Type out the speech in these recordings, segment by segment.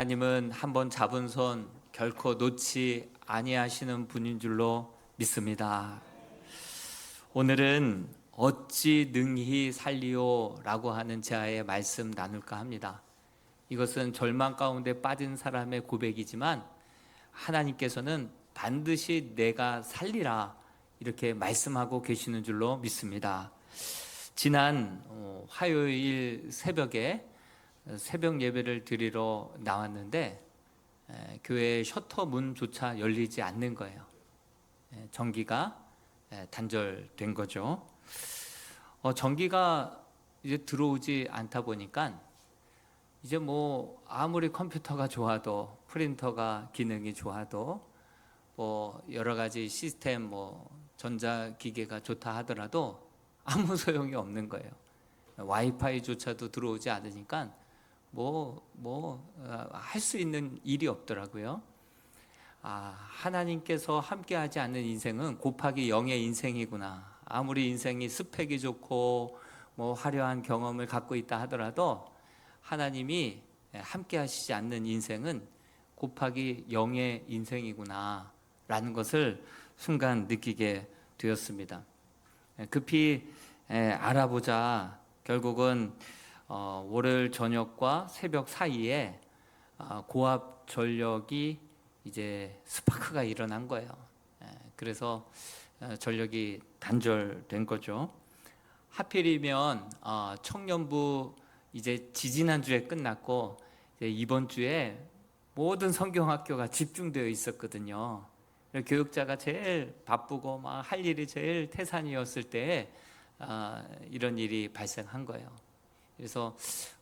하나님은 한번 잡은 손 결코 놓지 아니하시는 분인 줄로 믿습니다. 오늘은 어찌 능히 살리오라고 하는 제아의 말씀 나눌까 합니다. 이것은 절망 가운데 빠진 사람의 고백이지만 하나님께서는 반드시 내가 살리라 이렇게 말씀하고 계시는 줄로 믿습니다. 지난 화요일 새벽에 새벽 예배를 드리러 나왔는데 교회 셔터 문조차 열리지 않는 거예요. 전기가 단절된 거죠. 전기가 이제 들어오지 않다 보니까 이제 뭐 아무리 컴퓨터가 좋아도 프린터가 기능이 좋아도 뭐 여러 가지 시스템 뭐 전자기계가 좋다 하더라도 아무 소용이 없는 거예요. 와이파이조차도 들어오지 않으니까 할 수 있는 일이 없더라고요. 하나님께서 함께하지 않는 인생은 곱하기 0의 인생이구나. 아무리 인생이 스펙이 좋고 뭐 화려한 경험을 갖고 있다 하더라도 하나님이 함께하시지 않는 인생은 곱하기 0의 인생이구나 라는 것을 순간 느끼게 되었습니다. 급히 알아보자 결국은 월요일 저녁과 새벽 사이에 고압 전력이 이제 스파크가 일어난 거예요. 그래서 전력이 단절된 거죠. 하필이면 청년부 이제 지지난주에 끝났고 이제 이번 주에 모든 성경학교가 집중되어 있었거든요. 교육자가 제일 바쁘고 막 할 일이 제일 태산이었을 때 이런 일이 발생한 거예요. 그래서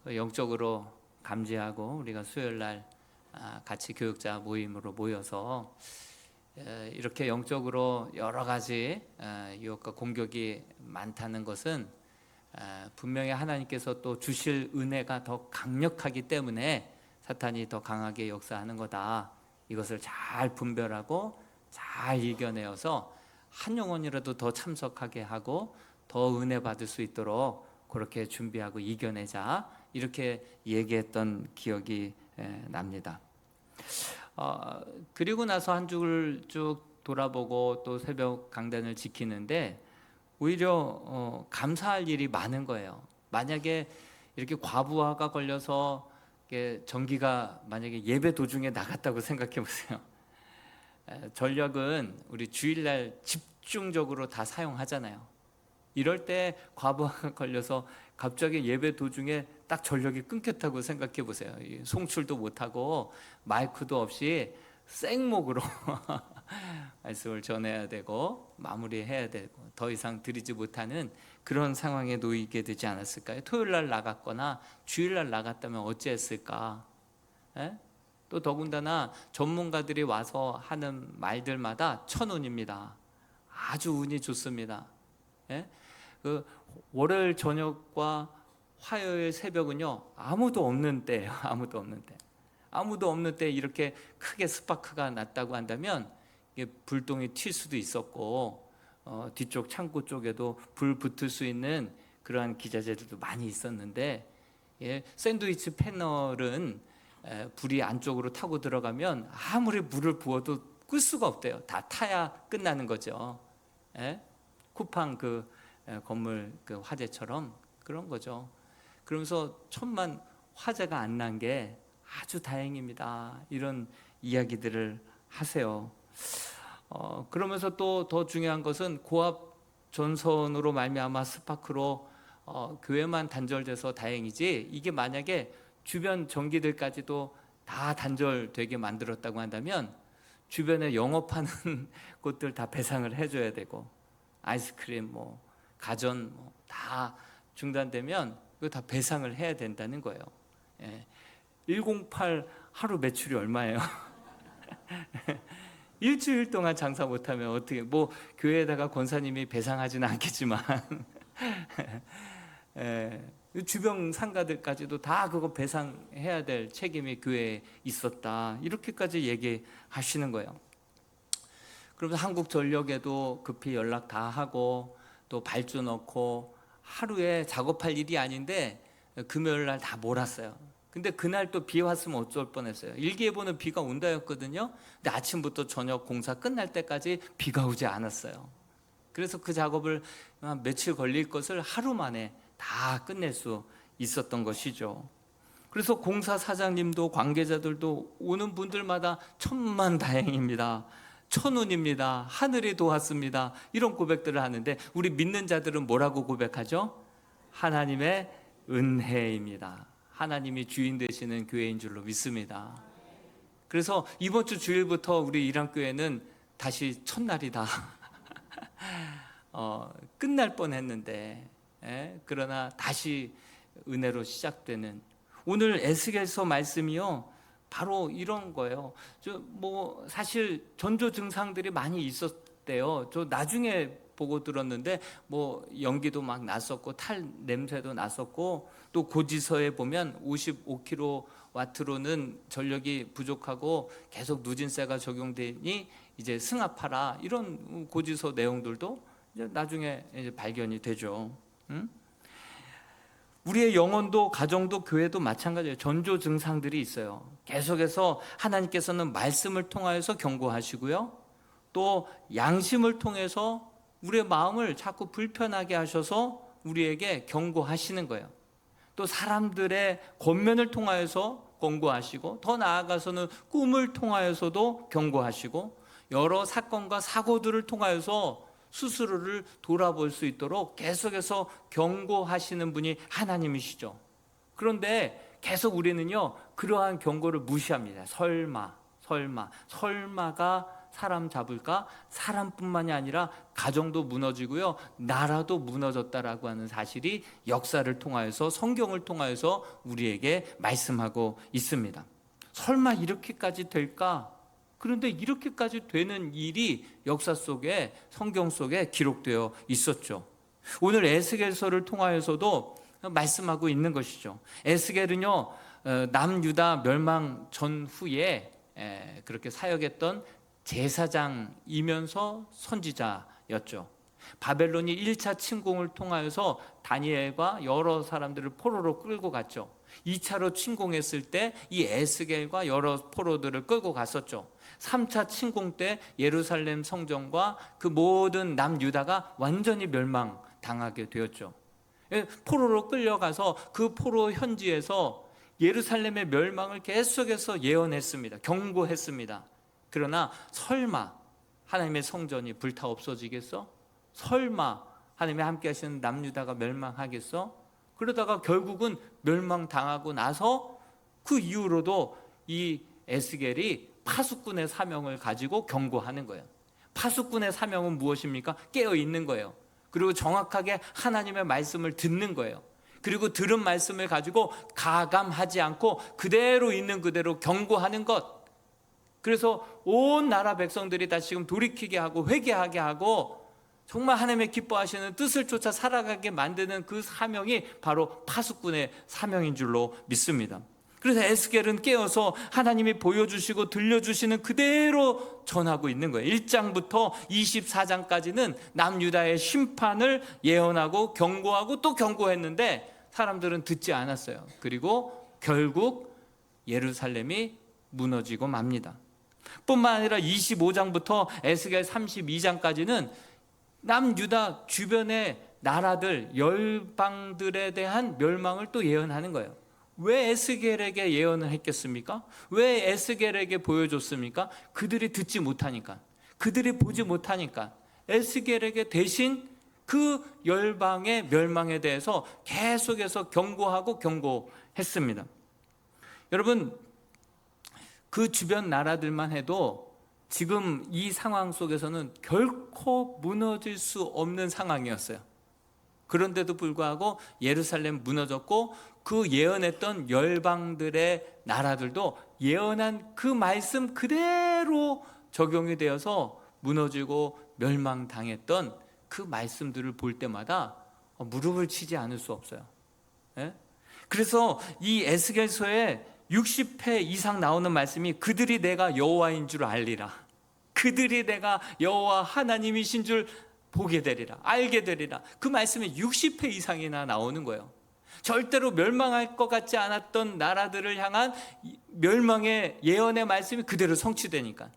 영적으로 감지하고 우리가 수요일 날 같이 교육자 모임으로 모여서 이렇게 영적으로 여러 가지 유혹과 공격이 많다는 것은 분명히 하나님께서 또 주실 은혜가 더 강력하기 때문에 사탄이 더 강하게 역사하는 거다. 이것을 잘 분별하고 잘 이겨내어서 한 영혼이라도 더 참석하게 하고 더 은혜 받을 수 있도록 그렇게 준비하고 이겨내자 이렇게 얘기했던 기억이 납니다. 그리고 나서 한 주를 쭉 돌아보고 또 새벽 강단을 지키는데 오히려 감사할 일이 많은 거예요. 만약에 이렇게 과부하가 걸려서 전기가 만약에 예배 도중에 나갔다고 생각해 보세요. 전력은 우리 주일날 집중적으로 다 사용하잖아요. 이럴 때 과부하가 걸려서 갑자기 예배 도중에 딱 전력이 끊겼다고 생각해 보세요. 송출도 못하고 마이크도 없이 생목으로 말씀을 전해야 되고 마무리해야 되고 더 이상 드리지 못하는 그런 상황에 놓이게 되지 않았을까요? 토요일 날 나갔거나 주일 날 나갔다면 어찌했을까? 또 더군다나 전문가들이 와서 하는 말들마다 천운입니다. 아주 운이 좋습니다. 그 월요일 저녁과 화요일 새벽은요 아무도 없는 때예요. 아무도 없는 때 이렇게 크게 스파크가 났다고 한다면 이게 불똥이 튈 수도 있었고 뒤쪽 창고 쪽에도 불 붙을 수 있는 그러한 기자재들도 많이 있었는데 샌드위치 패널은 불이 안쪽으로 타고 들어가면 아무리 물을 부어도 끌 수가 없대요. 다 타야 끝나는 거죠. 쿠팡 그 건물 그 화재처럼 그런 거죠. 그러면서 천만 화재가 안 난 게 아주 다행입니다. 이런 이야기들을 하세요. 그러면서 또 더 중요한 것은 고압 전선으로 말미암아 스파크로 교회만 단절돼서 다행이지 이게 만약에 주변 전기들까지도 다 단절되게 만들었다고 한다면 주변에 영업하는 곳들 다 배상을 해줘야 되고 아이스크림 뭐 가전 뭐 다 중단되면 이거 다 배상을 해야 된다는 거예요. 108 하루 매출이 얼마예요? 일주일 동안 장사 못하면 어떻게 뭐 교회에다가 권사님이 배상하지는 않겠지만 주변 상가들까지도 다 그거 배상해야 될 책임이 교회에 있었다 이렇게까지 얘기하시는 거예요. 그러면서 한국전력에도 급히 연락 다 하고 또 발주 넣고 하루에 작업할 일이 아닌데 금요일 날 다 몰았어요. 근데 그날 또 비 왔으면 어쩔 뻔했어요. 일기예보는 비가 온다였거든요. 근데 아침부터 저녁 공사 끝날 때까지 비가 오지 않았어요. 그래서 그 작업을 한 며칠 걸릴 것을 하루 만에 다 끝낼 수 있었던 것이죠. 그래서 공사 사장님도 관계자들도 오는 분들마다 천만다행입니다, 천운입니다, 하늘이 도왔습니다, 이런 고백들을 하는데, 우리 믿는 자들은 뭐라고 고백하죠? 하나님의 은혜입니다. 하나님이 주인 되시는 교회인 줄로 믿습니다. 그래서 이번 주 주일부터 우리 이랑교회는 다시 첫날이다. 끝날 뻔했는데, 그러나 다시 은혜로 시작되는, 오늘 에스겔서 말씀이요 바로 이런 거예요. 사실 전조 증상들이 많이 있었대요. 저 나중에 보고 들었는데 연기도 막 났었고 탈 냄새도 났었고, 또 고지서에 보면 55kW로는 전력이 부족하고 계속 누진세가 적용되니 이제 승합하라, 이런 고지서 내용들도 이제 나중에 이제 발견이 되죠. 우리의 영혼도 가정도 교회도 마찬가지예요. 전조 증상들이 있어요. 계속해서 하나님께서는 말씀을 통하여서 경고하시고요, 또 양심을 통해서 우리의 마음을 자꾸 불편하게 하셔서 우리에게 경고하시는 거예요. 또 사람들의 권면을 통하여서 경고하시고, 더 나아가서는 꿈을 통하여서도 경고하시고, 여러 사건과 사고들을 통하여서 스스로를 돌아볼 수 있도록 계속해서 경고하시는 분이 하나님이시죠. 그런데 계속 우리는요 그러한 경고를 무시합니다. 설마가 사람 잡을까? 사람뿐만이 아니라 가정도 무너지고요, 나라도 무너졌다라고 하는 사실이 역사를 통하여서, 성경을 통하여서 우리에게 말씀하고 있습니다. 설마 이렇게까지 될까? 그런데 이렇게까지 되는 일이 역사 속에, 성경 속에 기록되어 있었죠. 오늘 에스겔서를 통하여서도 말씀하고 있는 것이죠. 에스겔은요 남유다 멸망 전후에 그렇게 사역했던 제사장이면서 선지자였죠. 바벨론이 1차 침공을 통하여서 다니엘과 여러 사람들을 포로로 끌고 갔죠. 2차로 침공했을 때 이 에스겔과 여러 포로들을 끌고 갔었죠. 3차 침공 때 예루살렘 성전과 그 모든 남유다가 완전히 멸망당하게 되었죠. 포로로 끌려가서 그 포로 현지에서 예루살렘의 멸망을 계속해서 예언했습니다. 경고했습니다. 그러나 설마 하나님의 성전이 불타 없어지겠어? 설마 하나님이 함께 하시는 남유다가 멸망하겠어? 그러다가 결국은 멸망당하고 나서 그 이후로도 이 에스겔이 파수꾼의 사명을 가지고 경고하는 거예요. 파수꾼의 사명은 무엇입니까? 깨어 있는 거예요. 그리고 정확하게 하나님의 말씀을 듣는 거예요. 그리고 들은 말씀을 가지고 가감하지 않고 그대로 있는 그대로 경고하는 것. 그래서 온 나라 백성들이 다 지금 돌이키게 하고 회개하게 하고 정말 하나님의 기뻐하시는 뜻을 쫓아 살아가게 만드는 그 사명이 바로 파수꾼의 사명인 줄로 믿습니다. 그래서 에스겔은 깨어서 하나님이 보여주시고 들려주시는 그대로 전하고 있는 거예요. 1장부터 24장까지는 남유다의 심판을 예언하고 경고하고 또 경고했는데 사람들은 듣지 않았어요. 그리고 결국 예루살렘이 무너지고 맙니다. 뿐만 아니라 25장부터 에스겔 32장까지는 남유다 주변의 나라들, 열방들에 대한 멸망을 또 예언하는 거예요. 왜 에스겔에게 예언을 했겠습니까? 왜 에스겔에게 보여줬습니까? 그들이 듣지 못하니까, 그들이 보지 못하니까 에스겔에게 대신 그 열방의 멸망에 대해서 계속해서 경고하고 경고했습니다. 여러분, 그 주변 나라들만 해도 지금 이 상황 속에서는 결코 무너질 수 없는 상황이었어요. 그런데도 불구하고 예루살렘 무너졌고 그 예언했던 열방들의 나라들도 예언한 그 말씀 그대로 적용이 되어서 무너지고 멸망당했던 그 말씀들을 볼 때마다 무릎을 치지 않을 수 없어요. 그래서 이 에스겔서에 60회 이상 나오는 말씀이 그들이 내가 여호와인 줄 알리라, 그들이 내가 여호와 하나님이신 줄 보게 되리라, 알게 되리라. 그 말씀이 60회 이상이나 나오는 거예요. 절대로 멸망할 것 같지 않았던 나라들을 향한 멸망의 예언의 말씀이 그대로 성취되니까,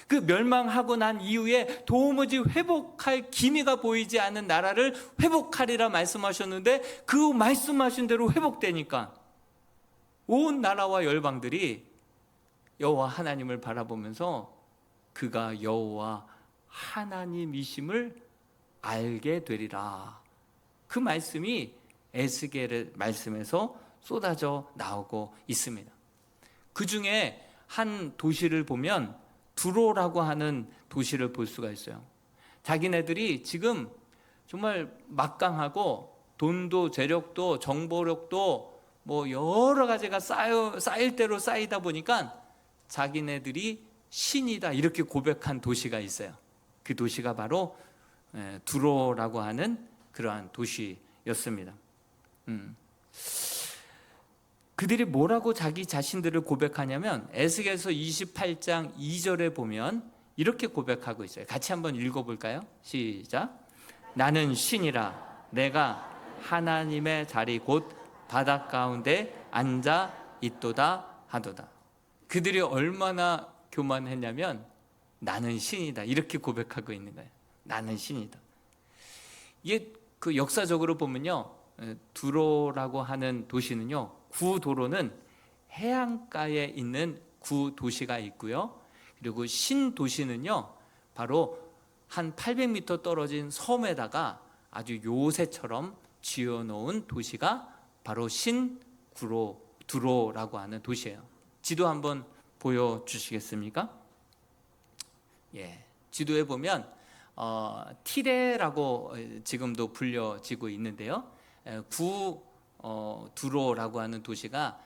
그 멸망하고 난 이후에 도무지 회복할 기미가 보이지 않는 나라를 회복하리라 말씀하셨는데, 그 말씀하신 대로 회복되니까 온 나라와 열방들이 여호와 하나님을 바라보면서 그가 여호와 하나님이심을 알게 되리라. 그 말씀이 에스겔의 말씀에서 쏟아져 나오고 있습니다. 그 중에 한 도시를 보면 두로라고 하는 도시를 볼 수가 있어요. 자기네들이 지금 정말 막강하고 돈도 재력도 정보력도 뭐 여러 가지가 쌓일 대로 쌓이다 보니까 자기네들이 신이다 이렇게 고백한 도시가 있어요. 그 도시가 바로 두로라고 하는 그러한 도시였습니다. 그들이 뭐라고 자기 자신들을 고백하냐면 에스겔서 28장 2절에 보면 이렇게 고백하고 있어요. 같이 한번 읽어볼까요? 시작. 나는 신이라 내가 하나님의 자리 곧 바닷 가운데 앉아 있도다 하도다. 그들이 얼마나 교만했냐면 나는 신이다 이렇게 고백하고 있는 거예요. 나는 신이다. 이게 그 역사적으로 보면요, 두로라고 하는 도시는요, 구도로는 해안가에 있는 구도시가 있고요, 그리고 신도시는요 바로 한 800m 떨어진 섬에다가 아주 요새처럼 지어놓은 도시가 바로 두로라고 하는 도시예요. 지도 한번 보여주시겠습니까? 예, 지도에 보면 티레라고 지금도 불려지고 있는데요, 두로라고 하는 도시가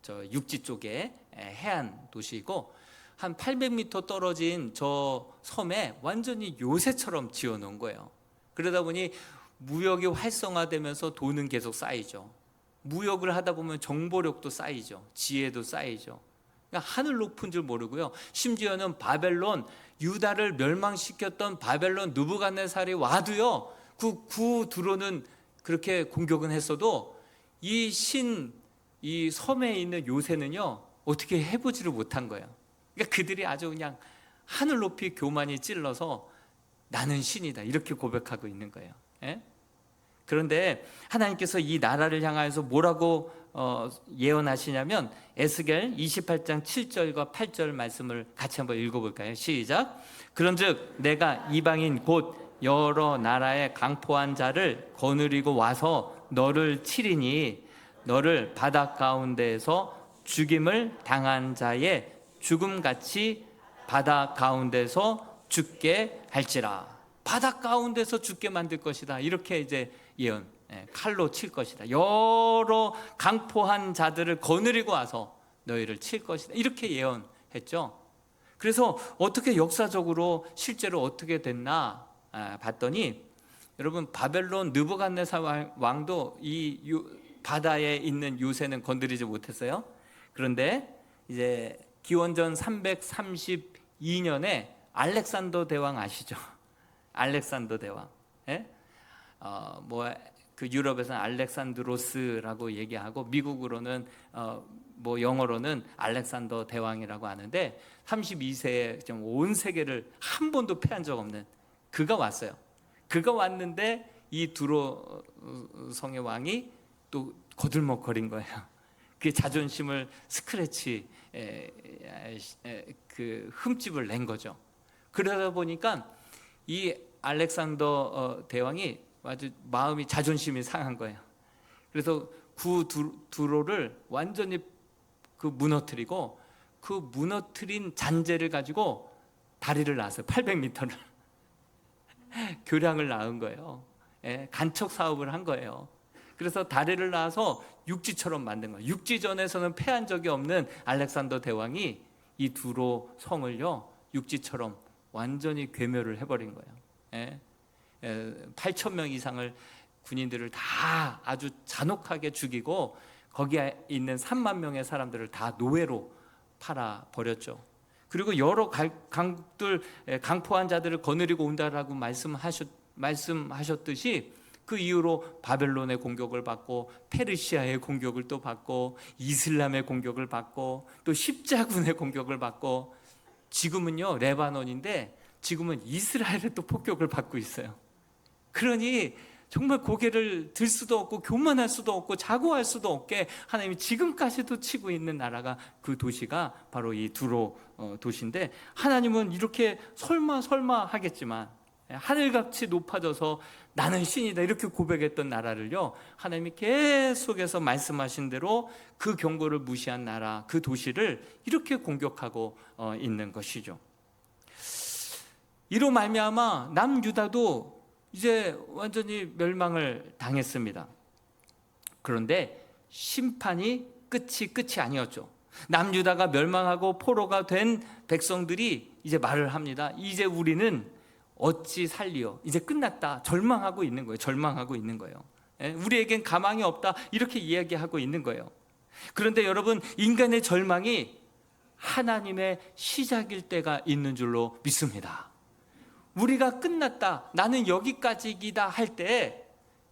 저 육지 쪽에 해안 도시이고, 한 800m 떨어진 저 섬에 완전히 요새처럼 지어놓은 거예요. 그러다 보니 무역이 활성화되면서 돈은 계속 쌓이죠. 무역을 하다 보면 정보력도 쌓이죠. 지혜도 쌓이죠. 그러니까 하늘 높은 줄 모르고요, 심지어는 바벨론, 유다를 멸망시켰던 바벨론 느부갓네살이 와도요, 그 구두로는 그렇게 공격은 했어도 이 섬에 있는 요새는요 어떻게 해보지를 못한 거예요. 그러니까 그들이 아주 그냥 하늘 높이 교만이 찔러서 나는 신이다 이렇게 고백하고 있는 거예요. 예? 그런데 하나님께서 이 나라를 향하여서 뭐라고 예언하시냐면 에스겔 28장 7절과 8절 말씀을 같이 한번 읽어볼까요? 시작. 그런즉 내가 이방인 곧 여러 나라의 강포한 자를 거느리고 와서 너를 치리니 너를 바다 가운데에서 죽임을 당한 자의 죽음같이 바다 가운데서 죽게 할지라. 바다 가운데서 죽게 만들 것이다 이렇게 이제 예언, 칼로 칠 것이다. 여러 강포한 자들을 거느리고 와서 너희를 칠 것이다 이렇게 예언했죠. 그래서 어떻게 역사적으로 실제로 어떻게 됐나 봤더니, 여러분 바벨론 느부갓네살 왕도 이 바다에 있는 요새는 건드리지 못했어요. 그런데 이제 기원전 332년에 알렉산더 대왕 아시죠? 알렉산더 대왕. 그 유럽에서는 알렉산드로스라고 얘기하고 미국으로는 뭐 영어로는 알렉산더 대왕이라고 하는데, 32세에 온 세계를 한 번도 패한 적 없는 그가 왔어요. 그가 왔는데 이 두로 성의 왕이 또 거들먹거린 거예요. 그 자존심을 스크래치 그 흠집을 낸 거죠. 그러다 보니까 이 알렉산더 대왕이 아주 마음이 자존심이 상한 거예요. 그래서 두로를 완전히 그 무너뜨리고, 그 무너뜨린 잔재를 가지고 다리를 낳았어요. 800m를 교량을 낳은 거예요. 간척 사업을 한 거예요. 그래서 다리를 낳아서 육지처럼 만든 거예요. 육지전에서는 패한 적이 없는 알렉산더 대왕이 이 두로 성을요 육지처럼 완전히 괴멸을 해버린 거예요. 8,000명 이상을 군인들을 다 아주 잔혹하게 죽이고, 거기에 있는 3만 명의 사람들을 다 노예로 팔아 버렸죠. 그리고 여러 강포한 자들을 거느리고 온다라고 말씀하셨듯이 그 이후로 바벨론의 공격을 받고 페르시아의 공격을 또 받고 이슬람의 공격을 받고 또 십자군의 공격을 받고 지금은요 레바논인데 지금은 이스라엘의 또 폭격을 받고 있어요. 그러니 정말 고개를 들 수도 없고 교만할 수도 없고 자고할 수도 없게 하나님이 지금까지도 치고 있는 나라가 그 도시가 바로 이 두로 도시인데, 하나님은 이렇게 설마 하겠지만 하늘같이 높아져서 나는 신이다 이렇게 고백했던 나라를요 하나님이 계속해서 말씀하신 대로 그 경고를 무시한 나라, 그 도시를 이렇게 공격하고 있는 것이죠. 이로 말미암아 남유다도 이제 완전히 멸망을 당했습니다. 그런데 심판이 끝이 아니었죠. 남유다가 멸망하고 포로가 된 백성들이 이제 말을 합니다. 이제 우리는 어찌 살리요? 이제 끝났다. 절망하고 있는 거예요. 우리에겐 가망이 없다. 이렇게 이야기하고 있는 거예요. 그런데 여러분, 인간의 절망이 하나님의 시작일 때가 있는 줄로 믿습니다. 우리가 끝났다, 나는 여기까지이다 할 때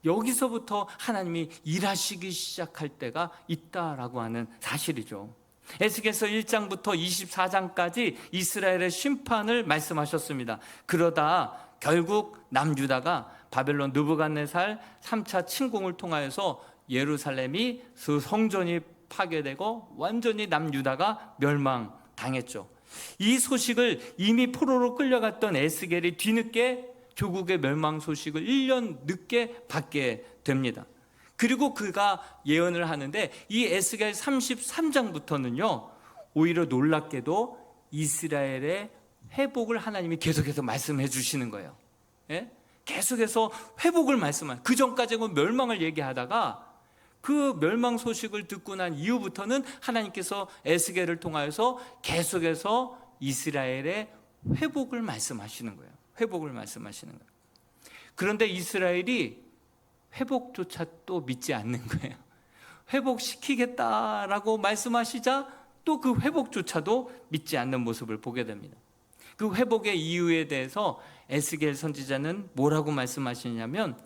여기서부터 하나님이 일하시기 시작할 때가 있다라고 하는 사실이죠. 에스겔서 1장부터 24장까지 이스라엘의 심판을 말씀하셨습니다. 그러다 결국 남유다가 바벨론 느부갓네살 3차 침공을 통하여서 예루살렘이 그 성전이 파괴되고 완전히 남유다가 멸망당했죠. 이 소식을 이미 포로로 끌려갔던 에스겔이 뒤늦게 조국의 멸망 소식을 1년 늦게 받게 됩니다. 그리고 그가 예언을 하는데 이 에스겔 33장부터는요 오히려 놀랍게도 이스라엘의 회복을 하나님이 계속해서 말씀해 주시는 거예요. 계속해서 회복을 말씀하는, 그 전까지는 멸망을 얘기하다가 그 멸망 소식을 듣고 난 이후부터는 하나님께서 에스겔을 통하여서 계속해서 이스라엘의 회복을 말씀하시는 거예요. 그런데 이스라엘이 회복조차 또 믿지 않는 거예요. 회복시키겠다라고 말씀하시자 또 그 회복조차도 믿지 않는 모습을 보게 됩니다. 그 회복의 이유에 대해서 에스겔 선지자는 뭐라고 말씀하시냐면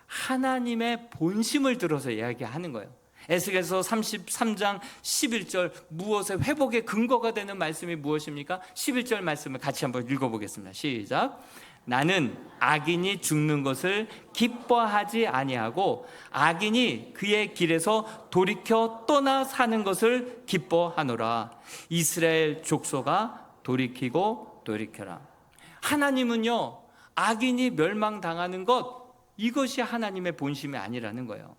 하나님의 본심을 들어서 이야기하는 거예요. 에스겔서 33장 11절, 무엇의 회복의 근거가 되는 말씀이 무엇입니까? 11절 말씀을 같이 한번 읽어보겠습니다. 시작. 나는 악인이 죽는 것을 기뻐하지 아니하고 악인이 그의 길에서 돌이켜 떠나 사는 것을 기뻐하노라. 이스라엘 족속아 돌이키고 돌이켜라. 하나님은요 악인이 멸망당하는 것, 이것이 하나님의 본심이 아니라는 거예요.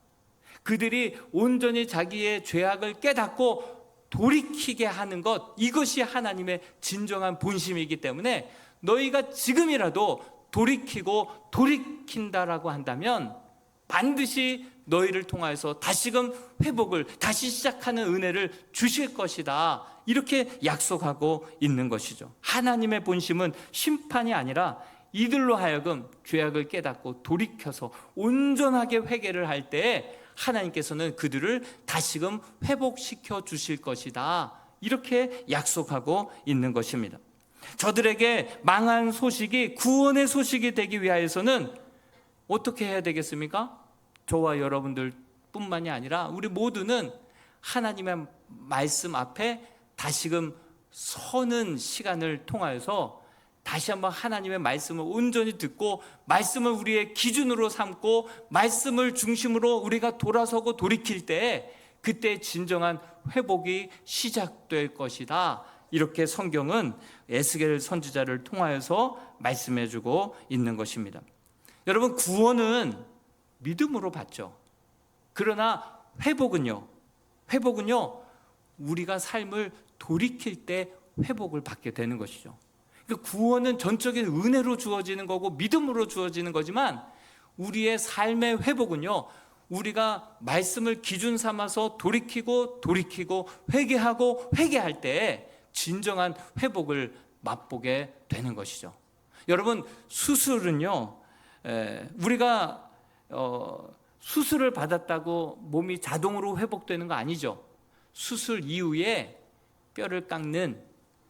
그들이 온전히 자기의 죄악을 깨닫고 돌이키게 하는 것, 이것이 하나님의 진정한 본심이기 때문에 너희가 지금이라도 돌이키고 돌이킨다라고 한다면 반드시 너희를 통하여서 다시금 회복을, 다시 시작하는 은혜를 주실 것이다, 이렇게 약속하고 있는 것이죠. 하나님의 본심은 심판이 아니라 이들로 하여금 죄악을 깨닫고 돌이켜서 온전하게 회개를 할 때 하나님께서는 그들을 다시금 회복시켜 주실 것이다, 이렇게 약속하고 있는 것입니다. 저들에게 망한 소식이 구원의 소식이 되기 위하여서는 어떻게 해야 되겠습니까? 저와 여러분들 뿐만이 아니라 우리 모두는 하나님의 말씀 앞에 다시금 서는 시간을 통하여서 다시 한번 하나님의 말씀을 온전히 듣고 말씀을 우리의 기준으로 삼고 말씀을 중심으로 우리가 돌아서고 돌이킬 때 그때 진정한 회복이 시작될 것이다, 이렇게 성경은 에스겔 선지자를 통하여서 말씀해주고 있는 것입니다. 여러분, 구원은 믿음으로 받죠. 그러나 회복은요 우리가 삶을 돌이킬 때 회복을 받게 되는 것이죠. 구원은 전적인 은혜로 주어지는 거고 믿음으로 주어지는 거지만 우리의 삶의 회복은요 우리가 말씀을 기준 삼아서 돌이키고 회개하고 회개할 때 진정한 회복을 맛보게 되는 것이죠. 여러분, 수술은요 우리가 수술을 받았다고 몸이 자동으로 회복되는 거 아니죠. 수술 이후에 뼈를 깎는,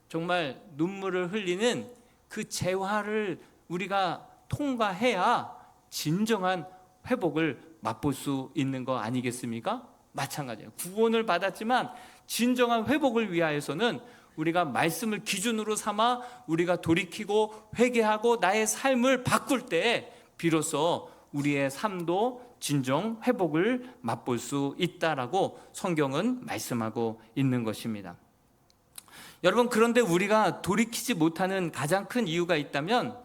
정말 눈물을 흘리는 그 재활을 우리가 통과해야 진정한 회복을 맛볼 수 있는 거 아니겠습니까? 마찬가지예요. 구원을 받았지만 진정한 회복을 위하여서는 우리가 말씀을 기준으로 삼아 우리가 돌이키고 회개하고 나의 삶을 바꿀 때 비로소 우리의 삶도 진정 회복을 맛볼 수 있다라고 성경은 말씀하고 있는 것입니다. 여러분, 그런데 우리가 돌이키지 못하는 가장 큰 이유가 있다면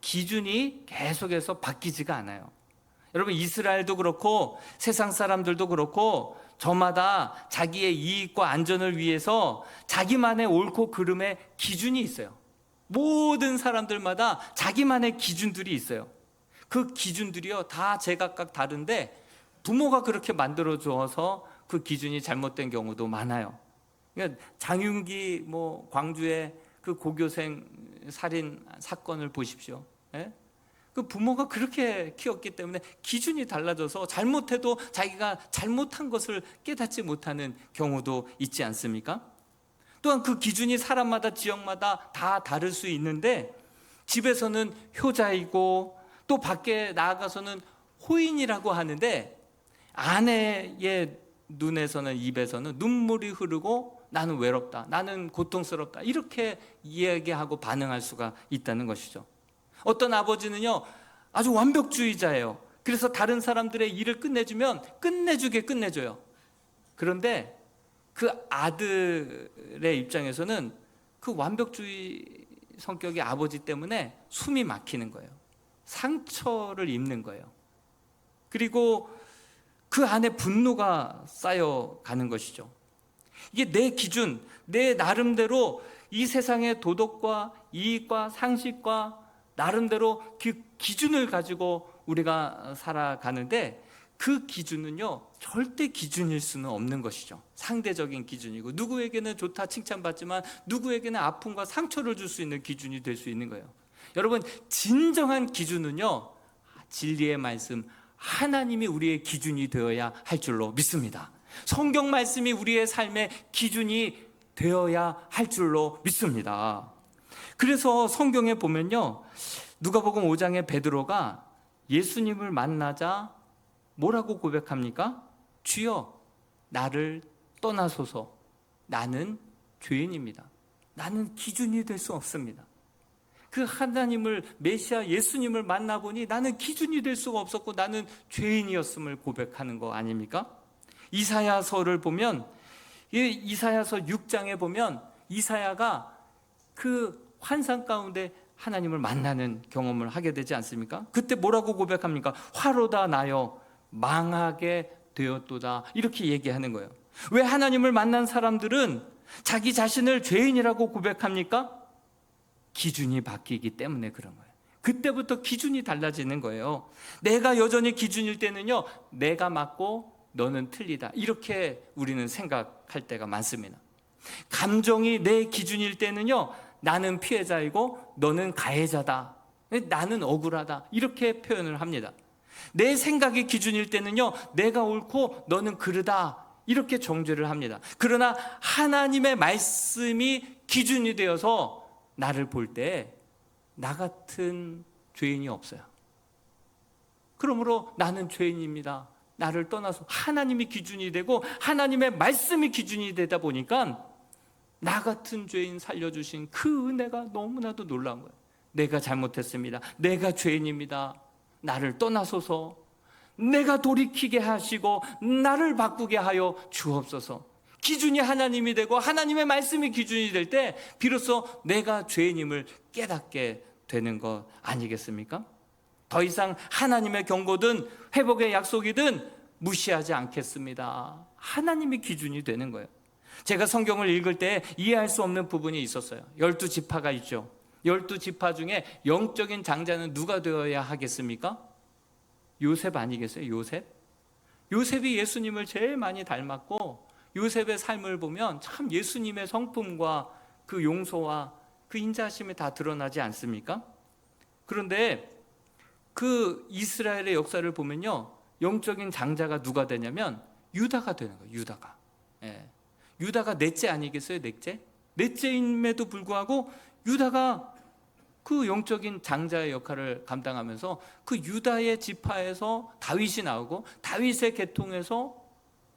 기준이 계속해서 바뀌지가 않아요. 여러분, 이스라엘도 그렇고 세상 사람들도 그렇고 저마다 자기의 이익과 안전을 위해서 자기만의 옳고 그름의 기준이 있어요. 모든 사람들마다 자기만의 기준들이 있어요. 그 기준들이요 다 제각각 다른데 부모가 그렇게 만들어 줘서 그 기준이 잘못된 경우도 많아요. 그러니까 장윤기 광주의 그 고교생 살인 사건을 보십시오. 예? 그 부모가 그렇게 키웠기 때문에 기준이 달라져서 잘못해도 자기가 잘못한 것을 깨닫지 못하는 경우도 있지 않습니까? 또한 그 기준이 사람마다 지역마다 다 다를 수 있는데 집에서는 효자이고 또 밖에 나아가서는 호인이라고 하는데 아내의 눈에서는 입에서는 눈물이 흐르고 나는 외롭다, 나는 고통스럽다 이렇게 이야기하고 반응할 수가 있다는 것이죠. 어떤 아버지는요 아주 완벽주의자예요. 그래서 다른 사람들의 일을 끝내주면 끝내줘요. 그런데 그 아들의 입장에서는 그 완벽주의 성격의 아버지 때문에 숨이 막히는 거예요. 상처를 입는 거예요. 그리고 그 안에 분노가 쌓여가는 것이죠. 이게 내 기준, 내 나름대로 이 세상의 도덕과 이익과 상식과 나름대로 그 기준을 가지고 우리가 살아가는데 그 기준은요 절대 기준일 수는 없는 것이죠. 상대적인 기준이고 누구에게는 좋다 칭찬받지만 누구에게는 아픔과 상처를 줄 수 있는 기준이 될 수 있는 거예요. 여러분, 진정한 기준은요 진리의 말씀 하나님이 우리의 기준이 되어야 할 줄로 믿습니다. 성경 말씀이 우리의 삶의 기준이 되어야 할 줄로 믿습니다. 그래서 성경에 보면요 누가복음 5장에 베드로가 예수님을 만나자 뭐라고 고백합니까? 주여 나를 떠나소서, 나는 죄인입니다. 나는 기준이 될 수 없습니다. 그 하나님을, 메시아 예수님을 만나보니 나는 기준이 될 수가 없었고 나는 죄인이었음을 고백하는 거 아닙니까? 이사야서를 보면, 이사야서 6장에 보면 이사야가 그 환상 가운데 하나님을 만나는 경험을 하게 되지 않습니까? 그때 뭐라고 고백합니까? 화로다 나여 망하게 되었도다 이렇게 얘기하는 거예요. 왜 하나님을 만난 사람들은 자기 자신을 죄인이라고 고백합니까? 기준이 바뀌기 때문에 그런 거예요. 그때부터 기준이 달라지는 거예요. 내가 여전히 기준일 때는요 내가 맞고 너는 틀리다 이렇게 우리는 생각할 때가 많습니다. 감정이 내 기준일 때는요 나는 피해자이고 너는 가해자다, 나는 억울하다 이렇게 표현을 합니다. 내 생각이 기준일 때는요 내가 옳고 너는 그르다 이렇게 정죄를 합니다. 그러나 하나님의 말씀이 기준이 되어서 나를 볼 때 나 같은 죄인이 없어요. 그러므로 나는 죄인입니다. 나를 떠나서 하나님이 기준이 되고 하나님의 말씀이 기준이 되다 보니까 나 같은 죄인 살려주신 그 은혜가 너무나도 놀라운 거예요. 내가 잘못했습니다. 내가 죄인입니다. 나를 떠나소서, 내가 돌이키게 하시고 나를 바꾸게 하여 주옵소서. 기준이 하나님이 되고 하나님의 말씀이 기준이 될 때 비로소 내가 죄인임을 깨닫게 되는 것 아니겠습니까? 더 이상 하나님의 경고든 회복의 약속이든 무시하지 않겠습니다. 하나님이 기준이 되는 거예요. 제가 성경을 읽을 때 이해할 수 없는 부분이 있었어요. 12지파가 있죠. 12지파 중에 영적인 장자는 누가 되어야 하겠습니까? 요셉 아니겠어요? 요셉이 예수님을 제일 많이 닮았고 요셉의 삶을 보면 참 예수님의 성품과 그 용서와 그 인자하심이 다 드러나지 않습니까? 그런데 그 이스라엘의 역사를 보면요 영적인 장자가 누가 되냐면 유다가 되는 거예요. 유다가. 유다가 넷째 아니겠어요? 넷째임에도 불구하고 유다가 그 영적인 장자의 역할을 감당하면서 그 유다의 지파에서 다윗이 나오고 다윗의 계통에서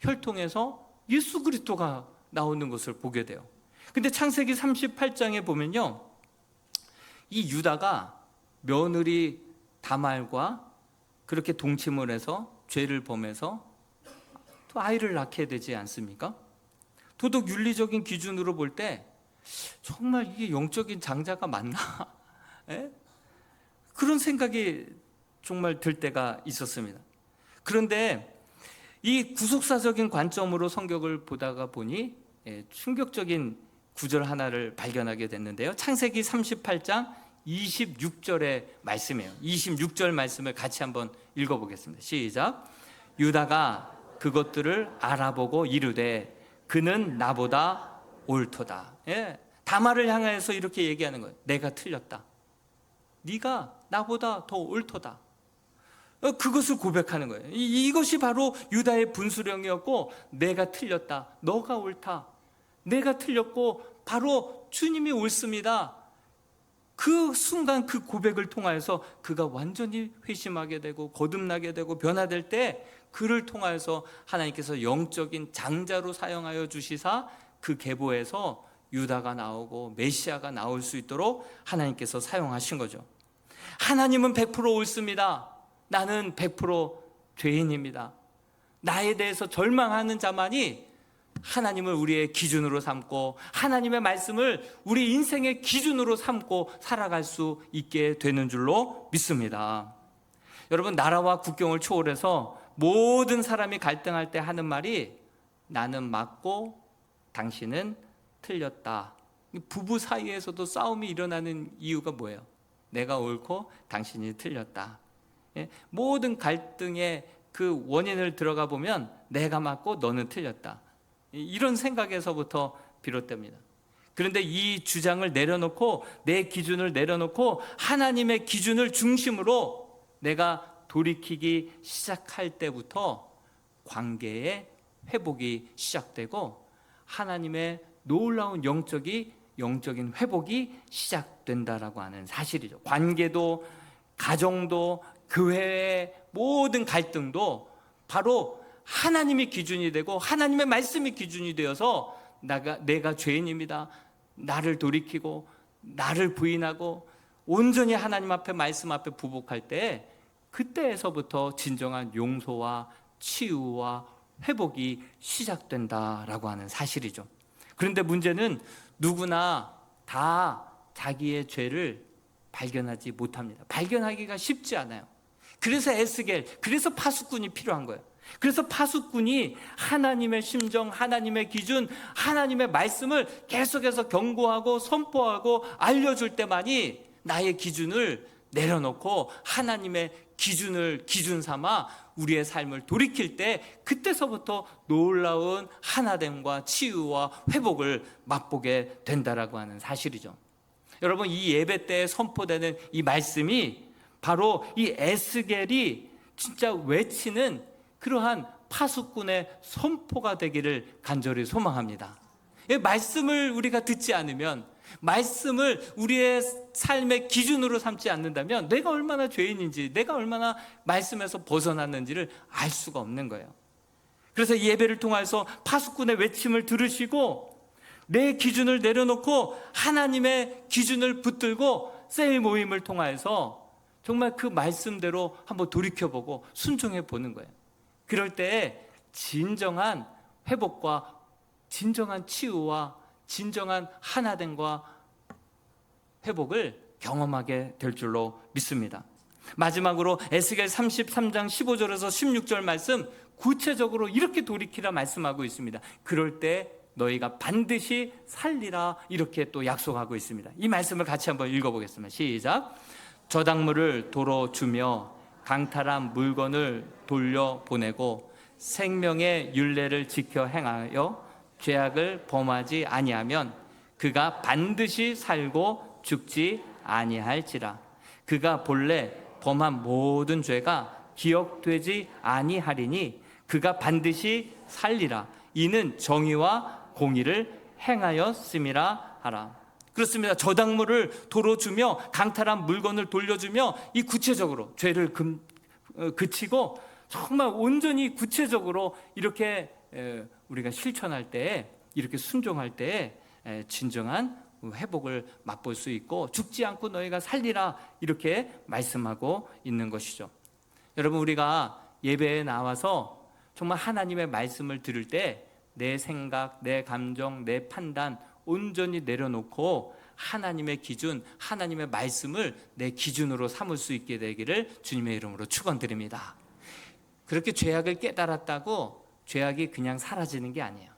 혈통에서 예수 그리스도가 나오는 것을 보게 돼요. 근데 창세기 38장에 보면요, 이 유다가 며느리 다말과 그렇게 동침을 해서 죄를 범해서 또 아이를 낳게 되지 않습니까? 도덕 윤리적인 기준으로 볼 때 정말 이게 영적인 장자가 맞나? 에? 그런 생각이 정말 들 때가 있었습니다. 그런데 이 구속사적인 관점으로 성경을 보다가 보니 충격적인 구절 하나를 발견하게 됐는데요. 창세기 38장 26절의 말씀이에요. 26절 말씀을 같이 한번 읽어보겠습니다. 시작. 유다가 그것들을 알아보고 이르되 그는 나보다 옳도다. 다말을 향해서 이렇게 얘기하는 거예요. 내가 틀렸다. 네가 나보다 더 옳도다. 그것을 고백하는 거예요. 이것이 바로 유다의 분수령이었고, 내가 틀렸다, 너가 옳다, 내가 틀렸고 바로 주님이 옳습니다. 그 순간 그 고백을 통하여서 그가 완전히 회심하게 되고 거듭나게 되고 변화될 때, 그를 통하여서 하나님께서 영적인 장자로 사용하여 주시사 그 계보에서 유다가 나오고 메시아가 나올 수 있도록 하나님께서 사용하신 거죠. 하나님은 100% 옳습니다. 나는 100% 죄인입니다. 나에 대해서 절망하는 자만이 하나님을 우리의 기준으로 삼고 하나님의 말씀을 우리 인생의 기준으로 삼고 살아갈 수 있게 되는 줄로 믿습니다. 여러분, 나라와 국경을 초월해서 모든 사람이 갈등할 때 하는 말이 나는 맞고 당신은 틀렸다. 부부 사이에서도 싸움이 일어나는 이유가 뭐예요? 내가 옳고 당신이 틀렸다. 모든 갈등의 그 원인을 들어가 보면 내가 맞고 너는 틀렸다. 이런 생각에서부터 비롯됩니다. 그런데 이 주장을 내려놓고, 내 기준을 내려놓고 하나님의 기준을 중심으로 내가 돌이키기 시작할 때부터 관계의 회복이 시작되고 하나님의 놀라운 영적인 회복이 시작된다라고 하는 사실이죠. 관계도, 가정도, 교회의 모든 갈등도 바로 하나님이 기준이 되고 하나님의 말씀이 기준이 되어서 내가 죄인입니다, 나를 돌이키고 나를 부인하고 온전히 하나님 앞에, 말씀 앞에 부복할 때, 그때에서부터 진정한 용서와 치유와 회복이 시작된다라고 하는 사실이죠. 그런데 문제는 누구나 다 자기의 죄를 발견하지 못합니다. 발견하기가 쉽지 않아요. 그래서 에스겔, 그래서 파수꾼이 필요한 거예요. 그래서 파수꾼이 하나님의 심정, 하나님의 기준, 하나님의 말씀을 계속해서 경고하고 선포하고 알려줄 때만이 나의 기준을 내려놓고 하나님의 기준을 기준 삼아 우리의 삶을 돌이킬 때, 그때서부터 놀라운 하나됨과 치유와 회복을 맛보게 된다라고 하는 사실이죠. 여러분, 이 예배 때 선포되는 이 말씀이 바로 이 에스겔이 진짜 외치는 그러한 파수꾼의 선포가 되기를 간절히 소망합니다. 이 말씀을 우리가 듣지 않으면, 말씀을 우리의 삶의 기준으로 삼지 않는다면 내가 얼마나 죄인인지, 내가 얼마나 말씀에서 벗어났는지를 알 수가 없는 거예요. 그래서 예배를 통해서 파수꾼의 외침을 들으시고 내 기준을 내려놓고 하나님의 기준을 붙들고 셀 모임을 통해서 정말 그 말씀대로 한번 돌이켜보고 순종해 보는 거예요. 그럴 때 진정한 회복과 진정한 치유와 진정한 하나됨과 회복을 경험하게 될 줄로 믿습니다. 마지막으로 에스겔 33장 15절에서 16절 말씀, 구체적으로 이렇게 돌이키라 말씀하고 있습니다. 그럴 때 너희가 반드시 살리라, 이렇게 또 약속하고 있습니다. 이 말씀을 같이 한번 읽어보겠습니다. 시작. 저당물을 도로 주며 강탈한 물건을 돌려보내고 생명의 율례를 지켜 행하여 죄악을 범하지 아니하면 그가 반드시 살고 죽지 아니할지라. 그가 본래 범한 모든 죄가 기억되지 아니하리니 그가 반드시 살리라. 이는 정의와 공의를 행하였음이라 하라. 그렇습니다. 저당물을 도로 주며 강탈한 물건을 돌려주며 이 구체적으로 죄를 그치고 정말 온전히 구체적으로 이렇게 우리가 실천할 때, 이렇게 순종할 때 진정한 회복을 맛볼 수 있고 죽지 않고 너희가 살리라 이렇게 말씀하고 있는 것이죠. 여러분, 우리가 예배에 나와서 정말 하나님의 말씀을 들을 때 내 생각, 내 감정, 내 판단 온전히 내려놓고 하나님의 기준, 하나님의 말씀을 내 기준으로 삼을 수 있게 되기를 주님의 이름으로 축원드립니다. 그렇게 죄악을 깨달았다고 죄악이 그냥 사라지는 게 아니에요.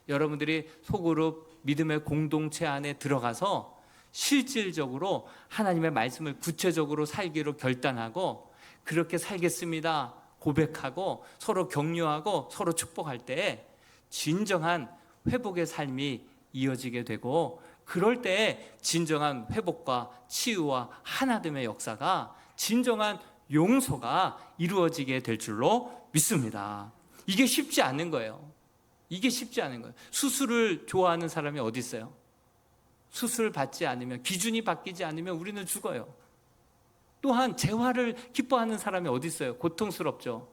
여러분들이 소그룹 믿음의 공동체 안에 들어가서 실질적으로 하나님의 말씀을 구체적으로 살기로 결단하고 그렇게 살겠습니다 고백하고 서로 격려하고 서로 축복할 때 진정한 회복의 삶이 이어지게 되고, 그럴 때 진정한 회복과 치유와 하나됨의 역사가, 진정한 용서가 이루어지게 될 줄로 믿습니다. 이게 쉽지 않은 거예요. 이게 쉽지 않은 거예요. 수술을 좋아하는 사람이 어디 있어요? 수술 받지 않으면, 기준이 바뀌지 않으면 우리는 죽어요. 또한 재활을 기뻐하는 사람이 어디 있어요? 고통스럽죠.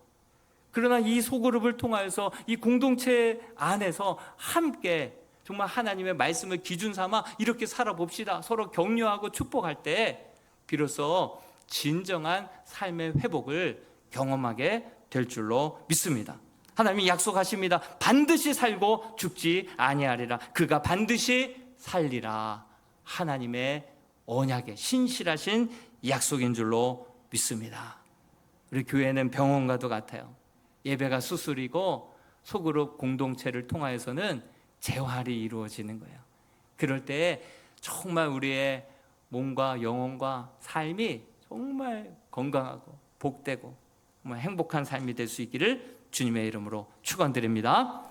그러나 이 소그룹을 통하여서 이 공동체 안에서 함께 정말 하나님의 말씀을 기준 삼아 이렇게 살아봅시다, 서로 격려하고 축복할 때 비로소 진정한 삶의 회복을 경험하게 될 줄로 믿습니다. 하나님이 약속하십니다. 반드시 살고 죽지 아니하리라. 그가 반드시 살리라. 하나님의 언약의 신실하신 약속인 줄로 믿습니다. 우리 교회는 병원과도 같아요. 예배가 수술이고 소그룹 공동체를 통하여서는 재활이 이루어지는 거예요. 그럴 때 정말 우리의 몸과 영혼과 삶이 정말 건강하고 복되고 정말 행복한 삶이 될 수 있기를 주님의 이름으로 축원드립니다.